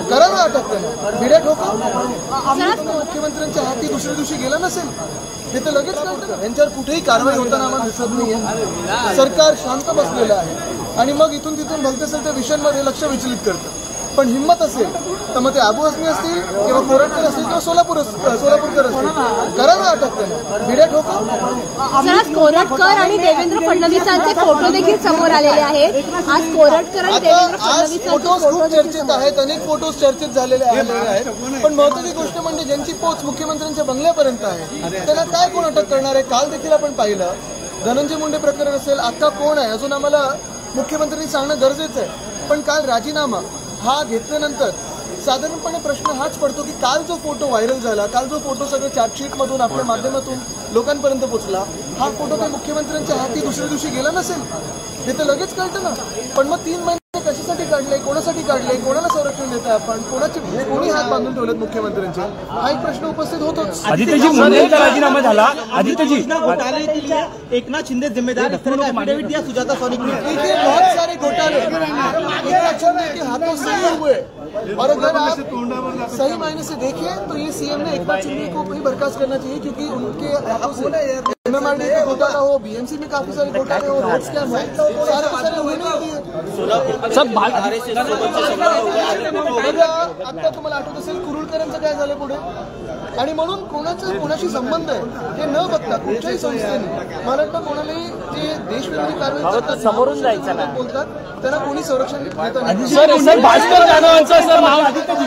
करा ना अटक त्यांना, भिड्या ठोका. मुख्यमंत्र्यांच्या हाती दुसऱ्या दिवशी गेला नसेल हे तर लगेच कळतं. यांच्यावर कुठेही कारवाई होताना आम्हाला दिसत नाहीये. सरकार शांत बसलेलं आहे आणि मग इथून तिथून भलत्या सलत्या विषयांमध्ये लक्ष विचलित करतं. पण हिंमत असेल तर मग ते आबू आझमी असतील किंवा कोरटकर असतील किंवा सोलापूरकर असतील, करा ना अटक त्यांना, भिड्या ठोका. आज कोरटकर आणि देवेंद्र फडणवीसांचे फोटो देखील समोर आलेले आहेत. आज कोरटकर आणि देवेंद्र फडणवीस फोटोज खूप चर्चेत आहेत, अनेक फोटोज चर्चेत झालेले आहेत. पण महत्त्वाची गोष्ट म्हणजे ज्यांची पोच मुख्यमंत्र्यांच्या बंगल्यापर्यंत आहे त्यांना काय कोण अटक करणार आहे? काल देखील आपण पाहिलं धनंजय मुंडे प्रकरण असेल, आता कोण आहे अजून आम्हाला मुख्यमंत्र्यांनी सांगणं गरजेचं आहे. पण काल राजीनामा हा घेतल्यानंतर साधारणपणे प्रश्न हाच पडतो की काल जो फोटो व्हायरल झाला, काल जो फोटो सगळं चार्जशीटमधून आपल्या माध्यमातून लोकांपर्यंत पोहोचला, हा फोटो काही मुख्यमंत्र्यांच्या हाती दुसऱ्या दिवशी गेला नसेल हे तर लगेच कळतं ना. पण मग 3 महिने कशासाठी काढले, कोणासाठी काढले, कोणाला संरक्षण देत आहे आपण, कोणी हात बांधून ठेवलेत मुख्यमंत्र्यांचे, हा एक प्रश्न उपस्थित होतोच. आदित्यजी मुंडेंचा राजीनामा झाला. आदित्यजी एकनाथ शिंदे जिम्मेदार एफिडेविट दिया सुजाता सॉरी ने. देखिए बहुत सारे घोटाले एकनाथ शिंदे के हाथों सही हुए और अगर आप सही मायने से देखें तो ये सीएम ने एकनाथ शिंदे को भी बर्खास्त करना चाहिए क्योंकि उनके हाथों से MMRD का घोटाला हो, BMC में काफी सारे घोटाले हो, रोड स्कैम हो, सारे होने नहीं दिए. आता तुम्हाला आठवत असेल कुरुळकरांचं काय झालं पुढे, आणि म्हणून कोणाशी संबंध आहे हे न बघता कुठच्याही संस्थेने मला वाटतं कोणालाही जे देशविरोधी कारवाई समोरून जायचं बोलतात त्यांना कोणी संरक्षण देत नाही. भास्कर जाधवांचं नाव आदित्यजी